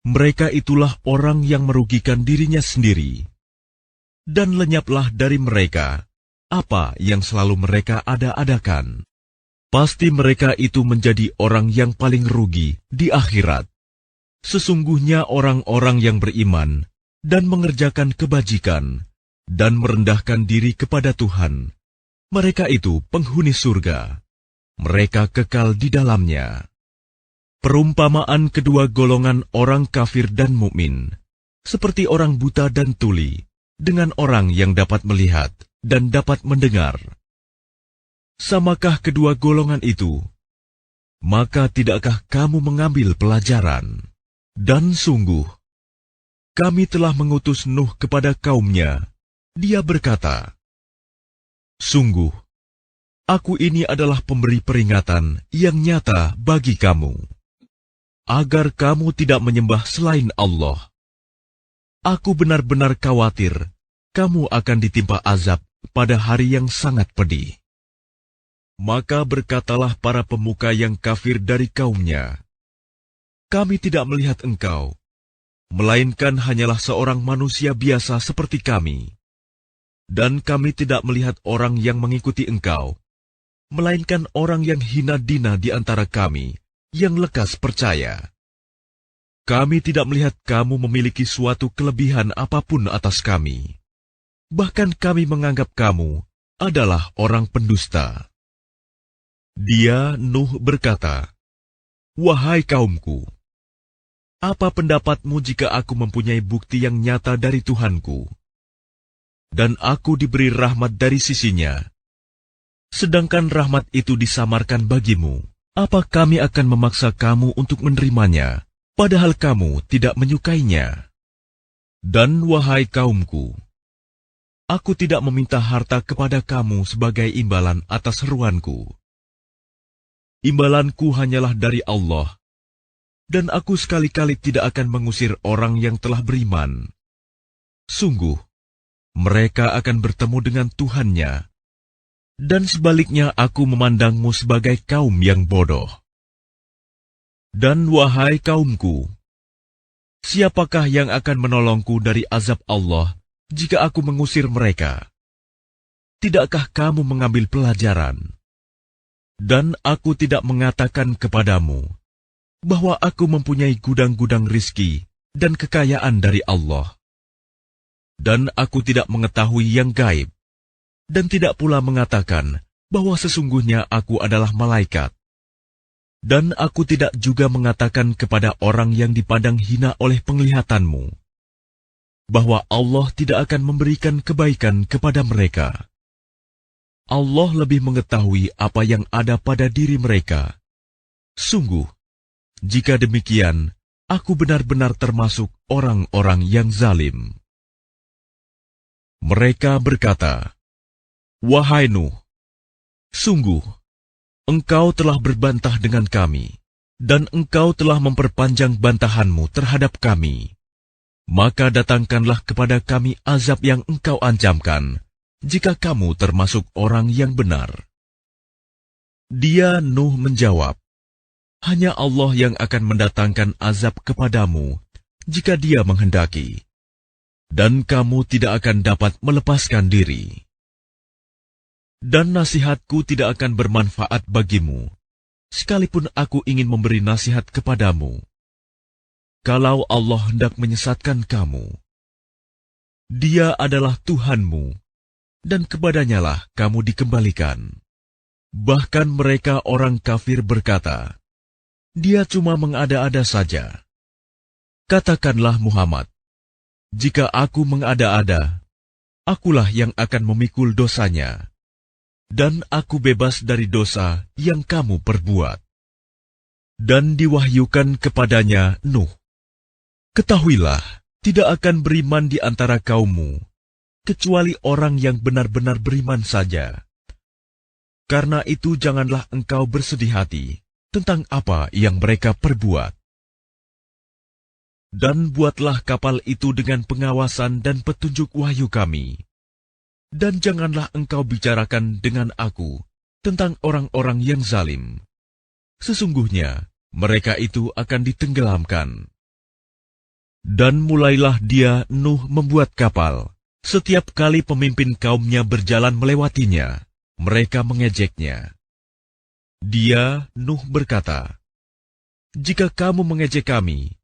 mereka itulah orang yang merugikan dirinya sendiri. Dan lenyaplah dari mereka apa yang selalu mereka ada-adakan. Pasti mereka itu menjadi orang yang paling rugi di akhirat. Sesungguhnya orang-orang yang beriman dan mengerjakan kebajikan dan merendahkan diri kepada Tuhan, mereka itu penghuni surga. Mereka kekal di dalamnya. Perumpamaan kedua golongan orang kafir dan mukmin, seperti orang buta dan tuli, dengan orang yang dapat melihat dan dapat mendengar. Samakah kedua golongan itu? Maka tidakkah kamu mengambil pelajaran? Dan sungguh, kami telah mengutus Nuh kepada kaumnya. Dia berkata, "Sungguh, aku ini adalah pemberi peringatan yang nyata bagi kamu, agar kamu tidak menyembah selain Allah. Aku benar-benar khawatir kamu akan ditimpa azab pada hari yang sangat pedih." Maka berkatalah para pemuka yang kafir dari kaumnya, "Kami tidak melihat engkau, melainkan hanyalah seorang manusia biasa seperti kami. Dan kami tidak melihat orang yang mengikuti engkau, melainkan orang yang hina dina di antara kami, yang lekas percaya. Kami tidak melihat kamu memiliki suatu kelebihan apapun atas kami. Bahkan kami menganggap kamu adalah orang pendusta." Dia, Nuh, berkata, "Wahai kaumku, apa pendapatmu jika aku mempunyai bukti yang nyata dari Tuhanku, dan aku diberi rahmat dari sisinya, sedangkan rahmat itu disamarkan bagimu? Apa kami akan memaksa kamu untuk menerimanya, padahal kamu tidak menyukainya? Dan wahai kaumku, aku tidak meminta harta kepada kamu sebagai imbalan atas seruanku. Imbalanku hanyalah dari Allah, dan aku sekali-kali tidak akan mengusir orang yang telah beriman. Sungguh, mereka akan bertemu dengan Tuhannya, dan sebaliknya aku memandangmu sebagai kaum yang bodoh. Dan wahai kaumku, siapakah yang akan menolongku dari azab Allah jika aku mengusir mereka? Tidakkah kamu mengambil pelajaran? Dan aku tidak mengatakan kepadamu bahwa aku mempunyai gudang-gudang rizki dan kekayaan dari Allah. Dan aku tidak mengetahui yang gaib, dan tidak pula mengatakan bahwa sesungguhnya aku adalah malaikat. Dan aku tidak juga mengatakan kepada orang yang dipandang hina oleh penglihatanmu, bahwa Allah tidak akan memberikan kebaikan kepada mereka. Allah lebih mengetahui apa yang ada pada diri mereka. Sungguh, jika demikian, aku benar-benar termasuk orang-orang yang zalim." Mereka berkata, "Wahai Nuh, sungguh, engkau telah berbantah dengan kami, dan engkau telah memperpanjang bantahanmu terhadap kami. Maka datangkanlah kepada kami azab yang engkau ancamkan, jika kamu termasuk orang yang benar." Dia, Nuh, menjawab, "Hanya Allah yang akan mendatangkan azab kepadamu jika Dia menghendaki, dan kamu tidak akan dapat melepaskan diri. Dan nasihatku tidak akan bermanfaat bagimu, sekalipun aku ingin memberi nasihat kepadamu. Kalau Allah hendak menyesatkan kamu, Dia adalah Tuhanmu, dan kepadanyalah kamu dikembalikan." Bahkan mereka orang kafir berkata, "Dia cuma mengada-ada saja." Katakanlah Muhammad, "Jika aku mengada-ada, akulah yang akan memikul dosanya, dan aku bebas dari dosa yang kamu perbuat." Dan diwahyukan kepadanya Nuh, "Ketahuilah, tidak akan beriman di antara kaummu, kecuali orang yang benar-benar beriman saja. Karena itu janganlah engkau bersedih hati tentang apa yang mereka perbuat. Dan buatlah kapal itu dengan pengawasan dan petunjuk wahyu kami. Dan janganlah engkau bicarakan dengan aku tentang orang-orang yang zalim. Sesungguhnya mereka itu akan ditenggelamkan." Dan mulailah dia, Nuh, membuat kapal. Setiap kali pemimpin kaumnya berjalan melewatinya, mereka mengejeknya. Dia, Nuh, berkata, "Jika kamu mengejek kami,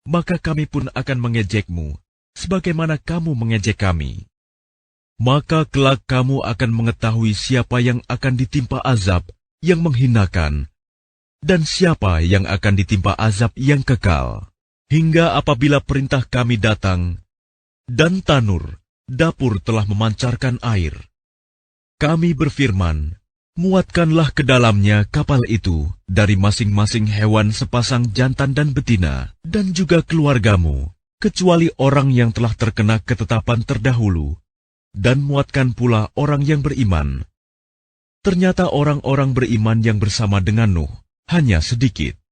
maka kami pun akan mengejekmu, sebagaimana kamu mengejek kami. Maka kelak kamu akan mengetahui siapa yang akan ditimpa azab yang menghinakan, dan siapa yang akan ditimpa azab yang kekal. Hingga apabila perintah kami datang, dan tanur, dapur telah memancarkan air. Kami berfirman, muatkanlah ke dalamnya kapal itu dari masing-masing hewan sepasang jantan dan betina, dan juga keluargamu, kecuali orang yang telah terkena ketetapan terdahulu, dan muatkan pula orang yang beriman. Ternyata orang-orang beriman yang bersama dengan Nuh hanya sedikit.